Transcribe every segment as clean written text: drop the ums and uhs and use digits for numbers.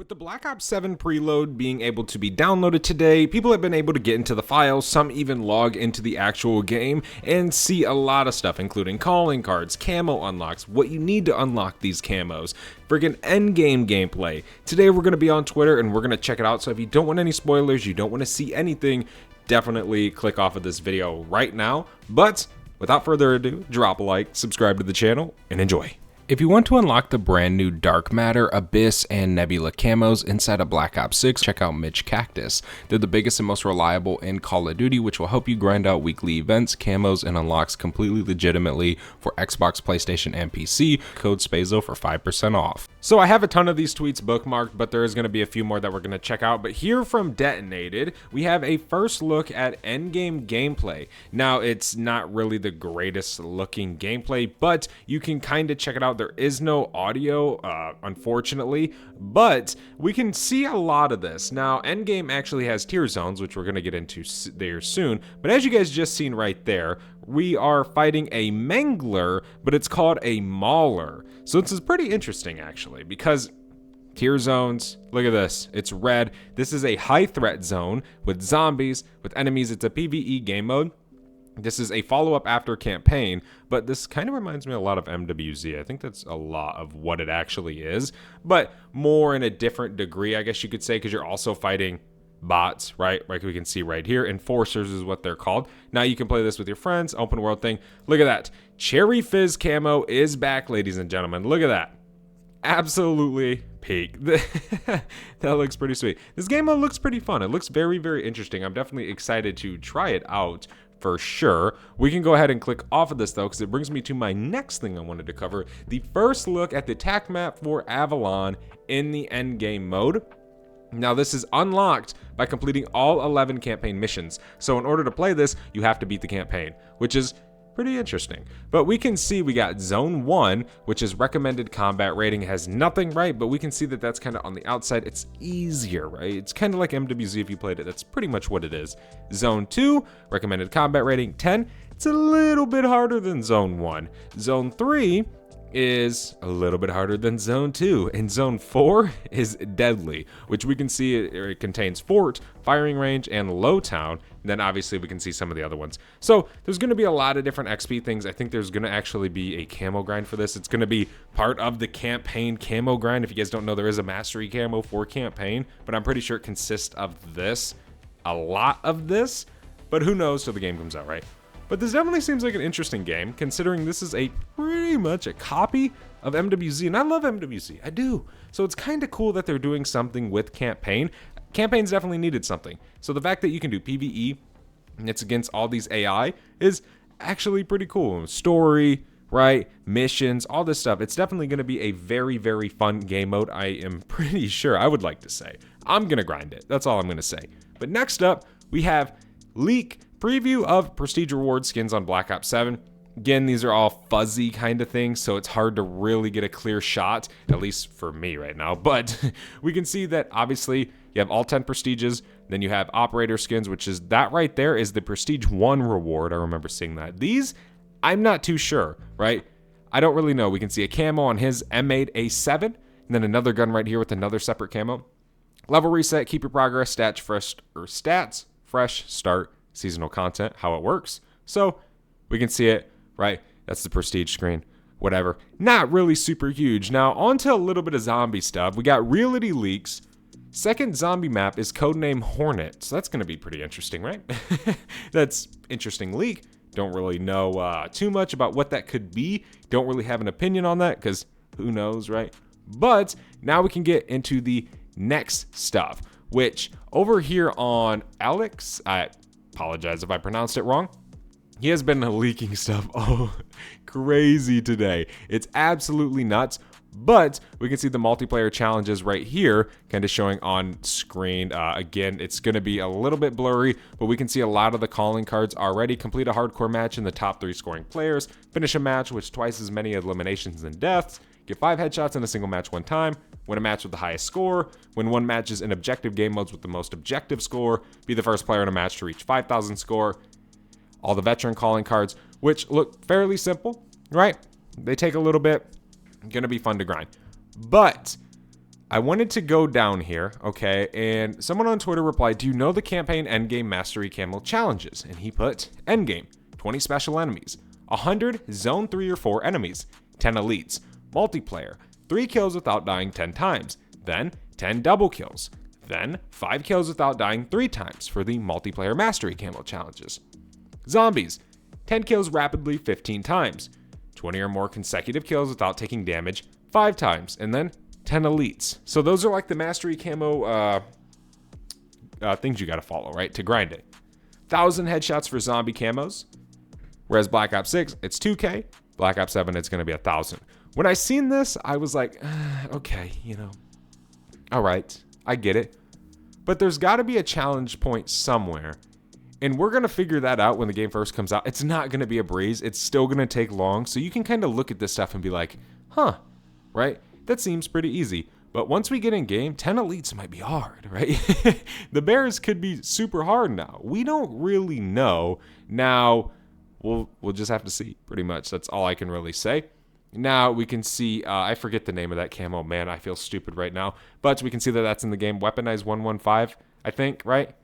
With the Black Ops 7 preload being able to be downloaded today, people have been able to get into the files, some even log into the actual game, and see a lot of stuff, including calling cards, camo unlocks, what you need to unlock these camos, friggin' endgame gameplay. Today we're going to be on Twitter and we're going to check it out, so if you don't want any spoilers, you don't want to see anything, definitely click off of this video right now. But without further ado, drop a like, subscribe to the channel, and enjoy. If you want to unlock the brand new Dark Matter, Abyss, and Nebula camos inside of Black Ops 6, check out Mitch Cactus. They're the biggest and most reliable in Call of Duty, which will help you grind out weekly events, camos, and unlocks completely legitimately for Xbox, PlayStation, and PC. Code SPAZO for 5% off. So I have a ton of these tweets bookmarked, but there is going to be a few more that we're going to check out. But here from Detonated, we have a first look at Endgame gameplay. Now, it's not really the greatest looking gameplay, but you can kind of check it out. There is no audio, unfortunately, but we can see a lot of this. Now, Endgame actually has tier zones, which we're going to get into there soon, but as you guys just seen right there, we are fighting a Mangler, but it's called a Mauler. So this is pretty interesting, actually, because tier zones, look at this, it's red. This is a high threat zone with zombies, with enemies. It's a PvE game mode. This is a follow-up after campaign, but this kind of reminds me a lot of MWZ. I think that's a lot of what it actually is, but more in a different degree, I guess you could say, because you're also fighting bots, right? Like we can see right here. Enforcers is what they're called. Now you can play this with your friends, open world thing. Look at that. Cherry Fizz camo is back, ladies and gentlemen. Look at that. Absolutely peak. That looks pretty sweet. This game mode looks pretty fun. It looks very, very interesting. I'm definitely excited to try it out for sure. We can go ahead and click off of this though, because it brings me to my next thing I wanted to cover. The first look at the attack map for Avalon in the endgame mode. Now this is unlocked by completing all 11 campaign missions. So in order to play this, you have to beat the campaign, which is pretty interesting. But we can see we got Zone 1, which is recommended combat rating. It has nothing, right? But we can see that that's kind of on the outside. It's easier, right? It's kind of like MWZ if you played it. That's pretty much what it is. Zone 2, recommended combat rating 10. It's a little bit harder than Zone 1. Zone 3 is a little bit harder than Zone 2, and Zone 4 is deadly, which we can see it contains Fort, Firing Range, and Low Town. And then obviously we can see some of the other ones. So there's going to be a lot of different XP things. I think there's going to actually be a camo grind for this. It's going to be part of the campaign camo grind. If you guys don't know, there is a mastery camo for campaign, but I'm pretty sure it consists of this, a lot of this, but who knows till the game comes out, right? But this definitely seems like an interesting game, considering this is a pretty much a copy of MWZ, and I love MWZ, I do. So it's kind of cool that they're doing something with campaign. Campaigns definitely needed something. So the fact that you can do PvE, and it's against all these AI, is actually pretty cool. Story, right, missions, all this stuff. It's definitely going to be a very, very fun game mode, I am pretty sure. I would like to say. I'm going to grind it, that's all I'm going to say. But next up, we have leak preview of Prestige Reward skins on Black Ops 7. Again, these are all fuzzy kind of things, so it's hard to really get a clear shot, at least for me right now. But we can see that obviously you have all 10 Prestiges, then you have Operator skins, which is that right there is the Prestige 1 reward. I remember seeing that. These, I'm not too sure, right? I don't really know. We can see a camo on his M8A7, and then another gun right here with another separate camo. Level reset, keep your progress, stats, fresh start, seasonal content, how it works. So we can see it, right? That's the prestige screen, whatever. Not really super huge. Now on to a little bit of zombie stuff. We got reality leaks. Second zombie map is codename Hornet. So that's going to be pretty interesting, right? That's interesting leak. Don't really know too much about what that could be. Don't really have an opinion on that because who knows, right? But now we can get into the next stuff, which over here on Alex, I apologize if I pronounced it wrong. He has been leaking stuff crazy today. It's absolutely nuts. But we can see the multiplayer challenges right here kind of showing on screen. Again, it's going to be a little bit blurry, but we can see a lot of the calling cards already. Complete a hardcore match in the top 3 scoring players. Finish a match with twice as many eliminations and deaths. Get 5 headshots in a single match one time. Win a match with the highest score. Win 1 matches in objective game modes with the most objective score. Be the first player in a match to reach 5,000 score. All the veteran calling cards, which look fairly simple, right? They take a little bit. Gonna be fun to grind. But I wanted to go down here, okay, and someone on Twitter replied, do you know the campaign Endgame Mastery Camo challenges? And he put, Endgame, 20 special enemies, 100 Zone 3 or 4 enemies, 10 elites, multiplayer, 3 kills without dying 10 times, then 10 double kills, then 5 kills without dying 3 times for the multiplayer Mastery Camo challenges. Zombies, 10 kills rapidly 15 times, 20 or more consecutive kills without taking damage 5 times, and then 10 elites. So those are like the Mastery Camo things you gotta follow, right, to grind it. 1,000 headshots for zombie camos, whereas Black Ops 6, it's 2K. Black Ops 7, it's gonna be 1,000. When I seen this, I was like, okay, all right, I get it. But there's gotta be a challenge point somewhere. And we're going to figure that out when the game first comes out. It's not going to be a breeze. It's still going to take long. So you can kind of look at this stuff and be like, huh, right? That seems pretty easy. But once we get in game, 10 elites might be hard, right? The bears could be super hard now. We don't really know. Now, we'll just have to see, pretty much. That's all I can really say. Now we can see, I forget the name of that camo. Man, I feel stupid right now. But we can see that that's in the game. Weaponized 115, I think, right?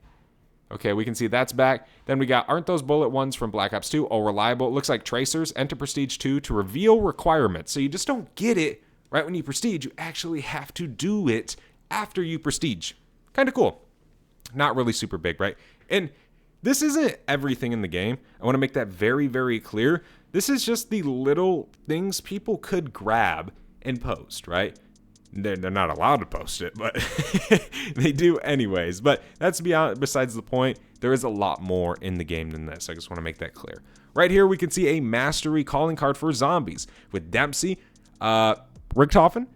Okay, we can see that's back. Then we got, aren't those bullet ones from Black Ops 2? Oh, reliable. It looks like tracers. Enter Prestige 2 to reveal requirements. So you just don't get it right when you prestige. You actually have to do it after you prestige. Kind of cool. Not really super big, right? And this isn't everything in the game. I want to make that very, very clear. This is just the little things people could grab and post, right? They're not allowed to post it, but they do anyways. But that's besides the point. There is a lot more in the game than this. I just want to make that clear. Right here, we can see a mastery calling card for zombies with Dempsey, Richtofen,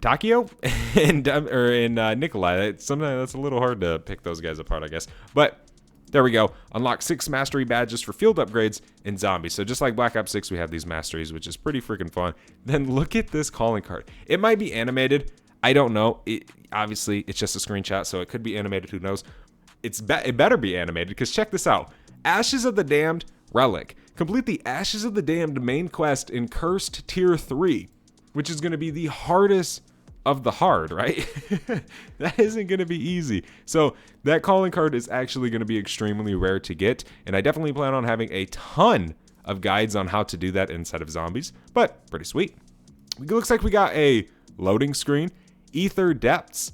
Takio, and Nikolai. Sometimes that's a little hard to pick those guys apart, I guess. But there we go. Unlock 6 mastery badges for field upgrades in zombies. So just like Black Ops 6, we have these masteries, which is pretty freaking fun. Then look at this calling card. It might be animated. I don't know. Obviously, it's just a screenshot, so it could be animated. Who knows? It better be animated, because check this out. Ashes of the Damned Relic. Complete the Ashes of the Damned main quest in Cursed Tier 3, which is going to be the hardest of the hard, right? That isn't going to be easy. So that calling card is actually going to be extremely rare to get, and I definitely plan on having a ton of guides on how to do that instead of zombies, but pretty sweet. It looks like we got a loading screen. Ether Depths.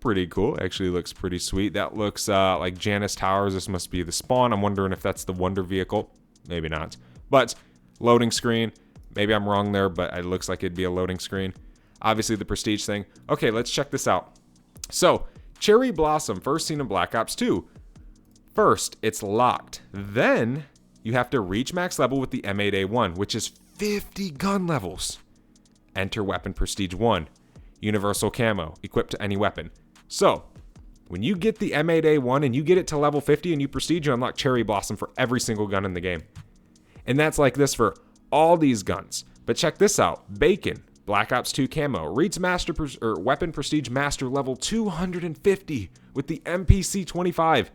Pretty cool. Actually looks pretty sweet. That looks like Janus Towers. This must be the spawn. I'm wondering if that's the Wonder Vehicle. Maybe not. But loading screen. Maybe I'm wrong there, but it looks like it'd be a loading screen. Obviously the prestige thing. Okay, let's check this out. So, Cherry Blossom, first seen in Black Ops 2. First, it's locked. Then, you have to reach max level with the M8A1, which is 50 gun levels. Enter weapon prestige 1. Universal camo, equipped to any weapon. So, when you get the M8A1 and you get it to level 50 and you prestige, you unlock Cherry Blossom for every single gun in the game. And that's like this for all these guns. But check this out. Bacon. Black Ops 2 camo, reads weapon prestige master level 250 with the MPC-25.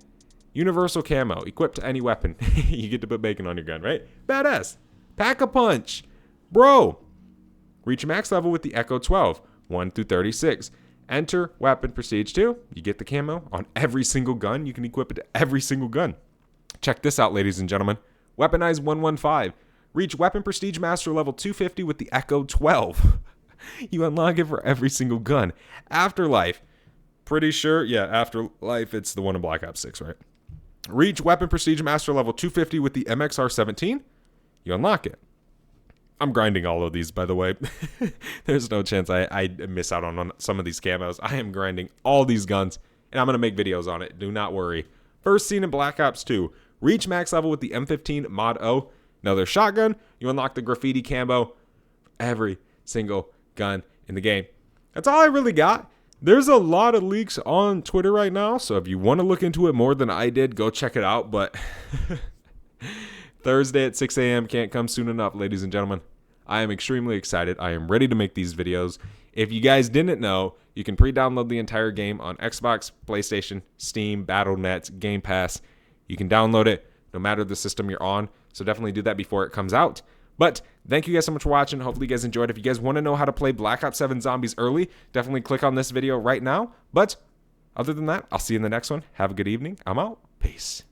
Universal camo, equipped to any weapon. You get to put bacon on your gun, right? Badass. Pack-a-punch. Bro. Reach max level with the Echo 12, 1 through 36. Enter weapon prestige 2. You get the camo on every single gun. You can equip it to every single gun. Check this out, ladies and gentlemen. Weaponized 115. Reach weapon prestige master level 250 with the Echo 12. You unlock it for every single gun. Afterlife. Pretty sure, yeah, Afterlife, it's the one in Black Ops 6, right? Reach weapon prestige master level 250 with the MXR-17. You unlock it. I'm grinding all of these, by the way. There's no chance I miss out on some of these camos. I am grinding all these guns, and I'm going to make videos on it. Do not worry. First seen in Black Ops 2. Reach max level with the M15 Mod O. Another shotgun, you unlock the graffiti camo, every single gun in the game. That's all I really got. There's a lot of leaks on Twitter right now, so if you want to look into it more than I did, go check it out. But Thursday at 6 a.m. can't come soon enough, ladies and gentlemen. I am extremely excited. I am ready to make these videos. If you guys didn't know, you can pre-download the entire game on Xbox, PlayStation, Steam, Battle.net, Game Pass. You can download it no matter the system you're on. So definitely do that before it comes out. But Thank you guys so much for watching. Hopefully you guys enjoyed. If you guys want to know how to play Black Ops 7 Zombies early, definitely click on this video right now. But other than that, I'll see you in the next one. Have a good evening. I'm out. Peace.